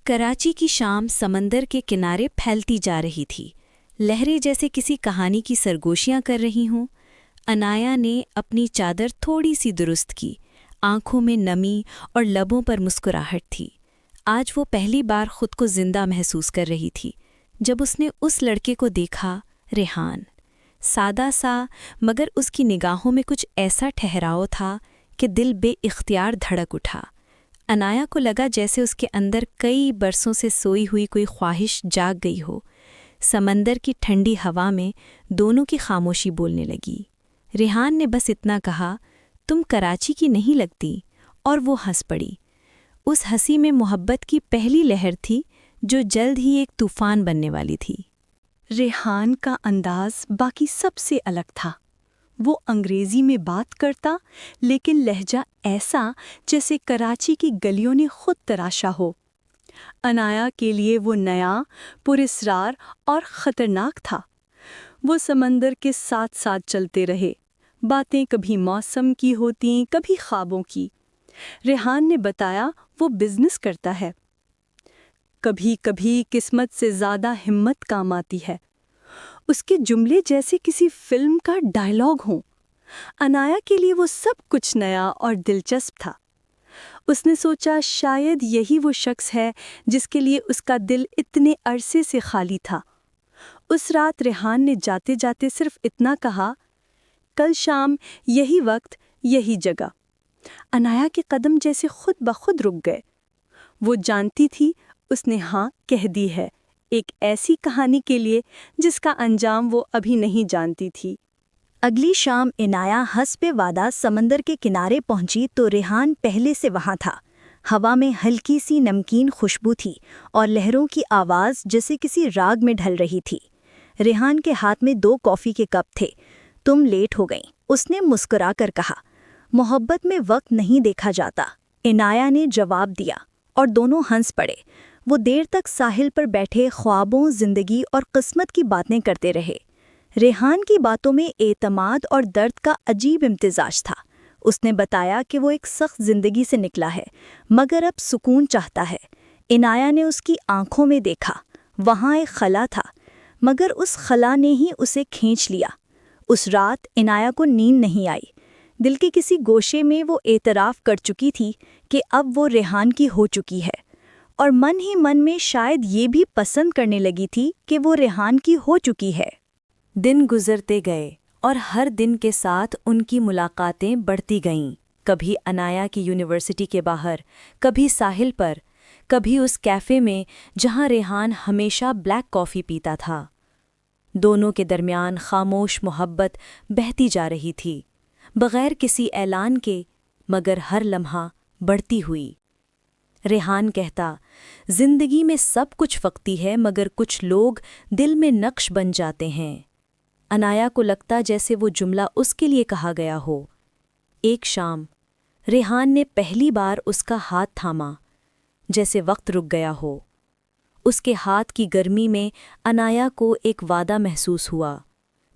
کراچی کی شام سمندر کے کنارے پھیلتی جا رہی تھی، لہریں جیسے کسی کہانی کی سرگوشیاں کر رہی ہوں۔ انایا نے اپنی چادر تھوڑی سی درست کی، آنکھوں میں نمی اور لبوں پر مسکراہٹ تھی۔ آج وہ پہلی بار خود کو زندہ محسوس کر رہی تھی جب اس نے اس لڑکے کو دیکھا، ریحان۔ سادہ سا، مگر اس کی نگاہوں میں کچھ ایسا ٹھہراؤ تھا کہ دل بے اختیار دھڑک اٹھا۔ انایا کو لگا جیسے اس کے اندر کئی برسوں سے سوئی ہوئی کوئی خواہش جاگ گئی ہو۔ سمندر کی ٹھنڈی ہوا میں دونوں کی خاموشی بولنے لگی۔ ریحان نے بس اتنا کہا، تم کراچی کی نہیں لگتی، اور وہ ہنس پڑی۔ اس ہنسی میں محبت کی پہلی لہر تھی جو جلد ہی ایک طوفان بننے والی تھی۔ ریحان کا انداز باقی سب سے الگ تھا۔ وہ انگریزی میں بات کرتا، لیکن لہجہ ایسا جیسے کراچی کی گلیوں نے خود تراشا ہو۔ انایا کے لیے وہ نیا، پراسرار اور خطرناک تھا۔ وہ سمندر کے ساتھ ساتھ چلتے رہے، باتیں کبھی موسم کی ہوتیں، کبھی خوابوں کی۔ ریحان نے بتایا وہ بزنس کرتا ہے۔ کبھی کبھی قسمت سے زیادہ ہمت کام آتی ہے۔ اس کے جملے جیسے کسی فلم کا ڈائیلاگ ہوں۔ انایا کے لیے وہ سب کچھ نیا اور دلچسپ تھا۔ اس نے سوچا شاید یہی وہ شخص ہے جس کے لیے اس کا دل اتنے عرصے سے خالی تھا۔ اس رات ریحان نے جاتے جاتے صرف اتنا کہا، کل شام یہی وقت، یہی جگہ۔ انایا کے قدم جیسے خود بخود رک گئے۔ وہ جانتی تھی اس نے ہاں کہہ دی ہے، ایک ایسی کہانی کے لیے جس کا انجام وہ ابھی نہیں جانتی تھی۔ اگلی شام انایا حسب وعدہ سمندر کے کنارے پہنچی تو ریحان پہلے سے وہاں تھا۔ ہوا میں ہلکی سی نمکین خوشبو تھی اور لہروں کی آواز جیسے کسی راگ میں ڈھل رہی تھی۔ ریحان کے ہاتھ میں 2 کافی کے کپ تھے۔ تم لیٹ ہو گئیں، اس نے مسکرا کر کہا۔ محبت میں وقت نہیں دیکھا جاتا، انایا نے جواب دیا، اور دونوں ہنس پڑے۔ وہ دیر تک ساحل پر بیٹھے خوابوں، زندگی اور قسمت کی باتیں کرتے رہے۔ ریحان کی باتوں میں اعتماد اور درد کا عجیب امتزاج تھا۔ اس نے بتایا کہ وہ ایک سخت زندگی سے نکلا ہے، مگر اب سکون چاہتا ہے۔ انایا نے اس کی آنکھوں میں دیکھا، وہاں ایک خلا تھا، مگر اس خلا نے ہی اسے کھینچ لیا۔ اس رات انایا کو نیند نہیں آئی۔ دل کے کسی گوشے میں وہ اعتراف کر چکی تھی کہ اب وہ ریحان کی ہو چکی ہے، اور من ہی من میں شاید یہ بھی پسند کرنے لگی تھی کہ وہ ریحان کی ہو چکی ہے۔ دن گزرتے گئے اور ہر دن کے ساتھ ان کی ملاقاتیں بڑھتی گئیں۔ کبھی انایا کی یونیورسٹی کے باہر، کبھی ساحل پر، کبھی اس کیفے میں جہاں ریحان ہمیشہ بلیک کافی پیتا تھا۔ دونوں کے درمیان خاموش محبت بہتی جا رہی تھی، بغیر کسی اعلان کے، مگر ہر لمحہ بڑھتی ہوئی۔ ریحان کہتا، زندگی میں سب کچھ وقتی ہے، مگر کچھ لوگ دل میں نقش بن جاتے ہیں۔ انایا کو لگتا جیسے وہ جملہ اس کے لیے کہا گیا ہو۔ ایک شام ریحان نے پہلی بار اس کا ہاتھ تھاما، جیسے وقت رک گیا ہو۔ اس کے ہاتھ کی گرمی میں انایا کو ایک وعدہ محسوس ہوا،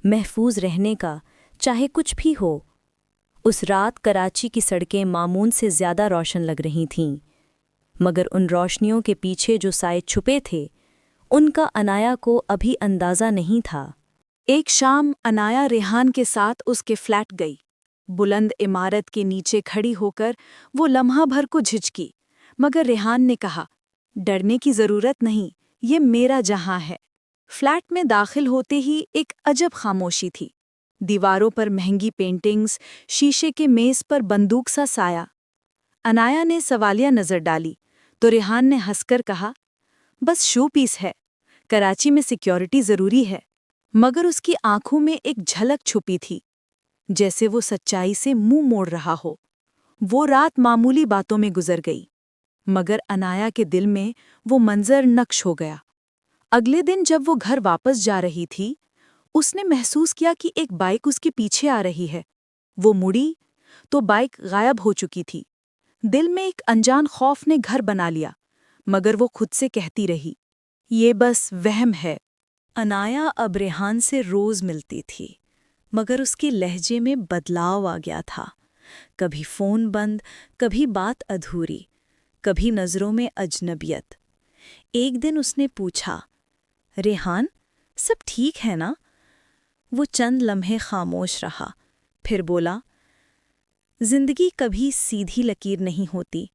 محفوظ رہنے کا، چاہے کچھ بھی ہو۔ اس رات کراچی کی سڑکیں معمول سے زیادہ روشن لگ رہی تھیں، مگر ان روشنیوں کے پیچھے جو سائے چھپے تھے، ان کا انایا کو ابھی اندازہ نہیں تھا۔ ایک شام انایا ریحان کے ساتھ اس کے فلیٹ گئی۔ بلند عمارت کے نیچے کھڑی ہو کر وہ لمحہ بھر کو جھجکی، مگر ریحان نے کہا، ڈرنے کی ضرورت نہیں، یہ میرا جہاں ہے۔ فلیٹ میں داخل ہوتے ہی ایک عجب خاموشی تھی۔ دیواروں پر مہنگی پینٹنگز، شیشے کے میز پر بندوق سا سایہ۔ انایا نے سوالیہ نظر ڈالی تو ریحان نے ہنس کر کہا، بس شو پیس ہے، کراچی میں سیکیورٹی ضروری ہے۔ مگر اس کی آنکھوں میں ایک جھلک چھپی تھی، جیسے وہ سچائی سے منہ موڑ رہا ہو۔ وہ رات معمولی باتوں میں گزر گئی، مگر انایا کے دل میں وہ منظر نقش ہو گیا۔ اگلے دن جب وہ گھر واپس جا رہی تھی، اس نے محسوس کیا کہ ایک بائک اس کے پیچھے آ رہی ہے۔ وہ مڑی تو بائک غائب ہو چکی تھی۔ دل میں ایک انجان خوف نے گھر بنا لیا، مگر وہ خود سے کہتی رہی، یہ بس وہم ہے۔ انایا اب ریحان سے روز ملتی تھی، مگر اس کے لہجے میں بدلاؤ آ گیا تھا۔ کبھی فون بند، کبھی بات ادھوری، کبھی نظروں میں اجنبیت۔ ایک دن اس نے پوچھا، ریحان سب ٹھیک ہے نا؟ وہ چند لمحے خاموش رہا، پھر بولا، زندگی کبھی سیدھی لکیر نہیں ہوتی،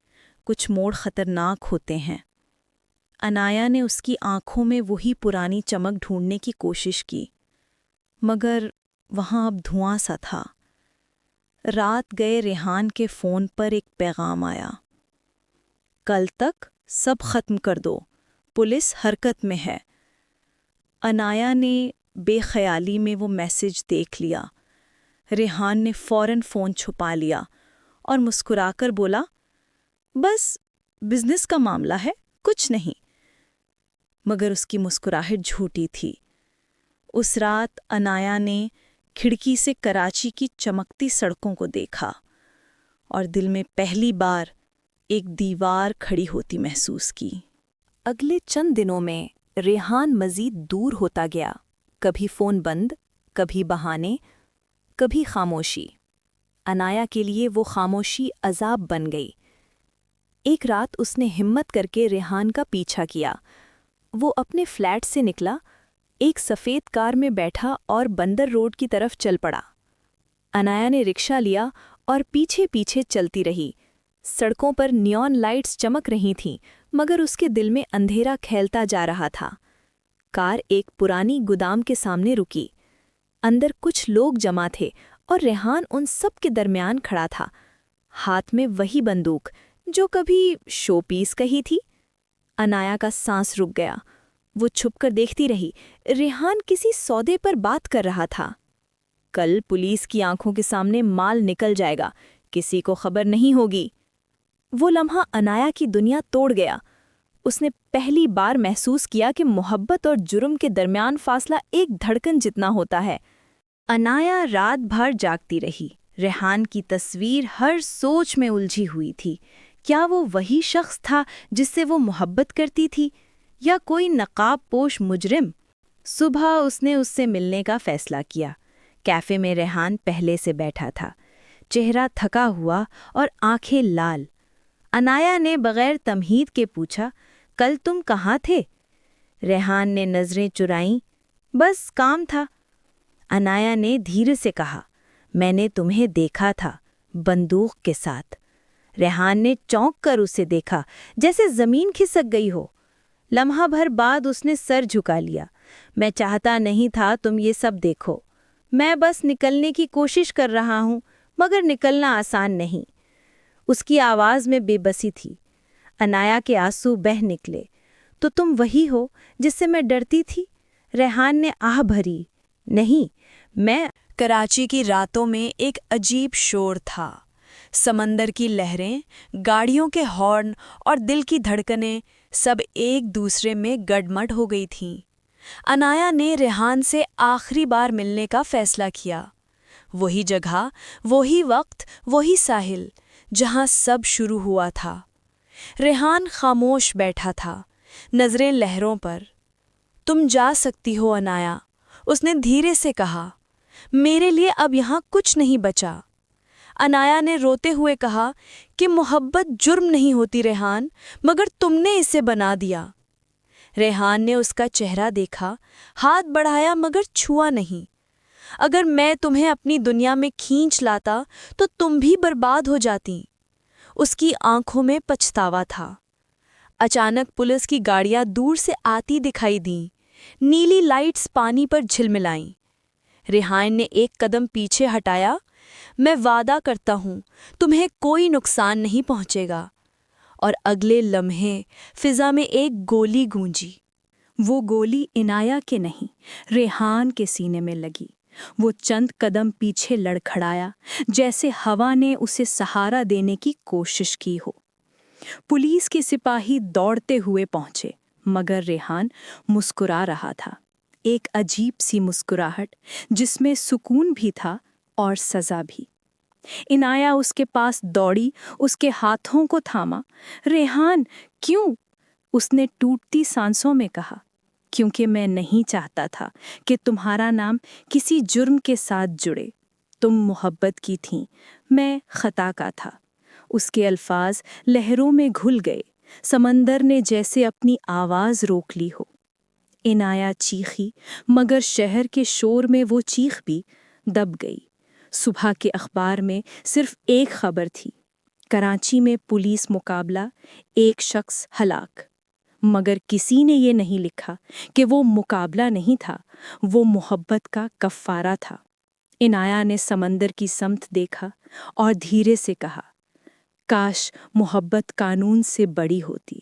کچھ موڑ خطرناک ہوتے ہیں۔ انایا نے اس کی آنکھوں میں وہی پرانی چمک ڈھونڈنے کی کوشش کی، مگر وہاں اب دھواں سا تھا۔ رات گئے ریحان کے فون پر ایک پیغام آیا، کل تک سب ختم کر دو، پولیس حرکت میں ہے۔ انایا نے بے خیالی میں وہ میسج دیکھ لیا۔ ریحان نے فوراً فون چھپا لیا اور مسکرا کر بولا، بس بزنس کا معاملہ ہے، کچھ نہیں۔ مگر اس کی مسکراہٹ جھوٹی تھی۔ اس رات انایا نے کھڑکی سے کراچی کی چمکتی سڑکوں کو دیکھا اور دل میں پہلی بار ایک دیوار کھڑی ہوتی محسوس کی۔ اگلے چند دنوں میں ریحان مزید دور ہوتا گیا، کبھی فون بند، کبھی بہانے، کبھی خاموشی۔ انایا کے لیے وہ خاموشی عذاب بن گئی۔ ایک رات اس نے ہمت کر کے ریحان کا پیچھا کیا۔ وہ اپنے فلیٹ سے نکلا، ایک سفید کار میں بیٹھا اور بندر روڈ کی طرف چل پڑا۔ انایا نے رکشہ لیا اور پیچھے پیچھے چلتی رہی۔ سڑکوں پر نیون لائٹس چمک رہی تھیں، مگر اس کے دل میں اندھیرا کھیلتا جا رہا تھا۔ کار ایک پرانی گودام کے سامنے رکی۔ اندر کچھ لوگ جمع تھے اور ریحان ان سب کے درمیان کھڑا تھا، ہاتھ میں وہی بندوق جو کبھی شو پیس کہی تھی۔ انایا کا سانس رک گیا۔ وہ چھپ کر دیکھتی رہی۔ ریحان کسی سودے پر بات کر رہا تھا۔ کل پولیس کی آنکھوں کے سامنے مال نکل جائے گا، کسی کو خبر نہیں ہوگی۔ وہ لمحہ انایا کی دنیا توڑ گیا۔ اس نے پہلی بار محسوس کیا کہ محبت اور جرم کے درمیان فاصلہ ایک دھڑکن جتنا ہوتا ہے۔ انایا رات بھر جاگتی رہی۔ ریحان کی تصویر ہر سوچ میں الجھی ہوئی تھی۔ کیا وہ وہی شخص تھا جس سے وہ محبت کرتی تھی، یا کوئی نقاب پوش مجرم؟ صبح اس نے اس سے ملنے کا فیصلہ کیا۔ کیفے میں ریحان پہلے سے بیٹھا تھا، چہرہ تھکا ہوا اور آنکھیں لال۔ انایا نے بغیر تمہید کے پوچھا، کل تم کہاں تھے؟ ریحان نے نظریں چرائیں، بس کام تھا۔ انایا نے دھیرے سے کہا، میں نے تمہیں دیکھا تھا، بندوق کے ساتھ۔ ریحان نے چونک کر اسے دیکھا، جیسے زمین کھسک گئی ہو۔ لمحہ بھر بعد اس نے سر جھکا لیا۔ میں چاہتا نہیں تھا تم یہ سب دیکھو، میں بس نکلنے کی کوشش کر رہا ہوں، مگر نکلنا آسان نہیں۔ اس کی آواز میں بے بسی تھی۔ انایا کے آنسو بہہ نکلے۔ تو تم وہی ہو جس سے میں ڈرتی تھی؟ ریحان نے آہ بھری، نہیں، میں۔ کراچی کی راتوں میں ایک عجیب شور تھا۔ سمندر کی لہریں، گاڑیوں کے ہارن اور دل کی دھڑکنیں سب ایک دوسرے میں گڈمڈ ہو گئی تھیں۔ انایا نے ریحان سے آخری بار ملنے کا فیصلہ کیا۔ وہی جگہ، وہی وقت، وہی ساحل، جہاں سب شروع ہوا تھا۔ ریحان خاموش بیٹھا تھا، نظریں لہروں پر۔ تم جا سکتی ہو انایا، اس نے دھیرے سے کہا، میرے لیے اب یہاں کچھ نہیں بچا۔ انایا نے روتے ہوئے کہا کہ محبت جرم نہیں ہوتی ریحان، مگر تم نے اسے بنا دیا۔ ریحان نے اس کا چہرہ دیکھا، ہاتھ بڑھایا مگر چھوا نہیں۔ اگر میں تمہیں اپنی دنیا میں کھینچ لاتا تو تم بھی برباد ہو جاتی۔ اس کی آنکھوں میں پچھتاوا تھا۔ اچانک پولیس کی گاڑیاں دور سے آتی دکھائی دیں، نیلی لائٹس پانی پر جھلملائیں۔ ریحان نے ایک قدم پیچھے ہٹایا، میں وعدہ کرتا ہوں تمہیں کوئی نقصان نہیں پہنچے گا۔ اور اگلے لمحے فضا میں ایک گولی گونجی۔ وہ گولی انایا کے نہیں، ریحان کے سینے میں لگی۔ وہ چند قدم پیچھے لڑکھڑایا، جیسے ہوا نے اسے سہارا دینے کی کوشش کی ہو۔ پولیس کے سپاہی دوڑتے ہوئے پہنچے، مگر ریحان مسکرا رہا تھا، ایک عجیب سی مسکراہٹ جس میں سکون بھی تھا اور سزا بھی۔ انایا اس کے پاس دوڑی، اس کے ہاتھوں کو تھاما۔ ریحان، کیوں؟ اس نے ٹوٹتی سانسوں میں کہا، کیونکہ میں نہیں چاہتا تھا کہ تمہارا نام کسی جرم کے ساتھ جڑے۔ تم محبت کی تھیں، میں خطا کا تھا۔ اس کے الفاظ لہروں میں گھل گئے، سمندر نے جیسے اپنی آواز روک لی ہو۔ عنایا چیخی، مگر شہر کے شور میں وہ چیخ بھی دب گئی۔ صبح کے اخبار میں صرف ایک خبر تھی، کراچی میں پولیس مقابلہ، ایک شخص ہلاک۔ مگر کسی نے یہ نہیں لکھا کہ وہ مقابلہ نہیں تھا، وہ محبت کا کفارہ تھا۔ عنایا نے سمندر کی سمت دیکھا اور دھیرے سے کہا، کاش محبت قانون سے بڑی ہوتی۔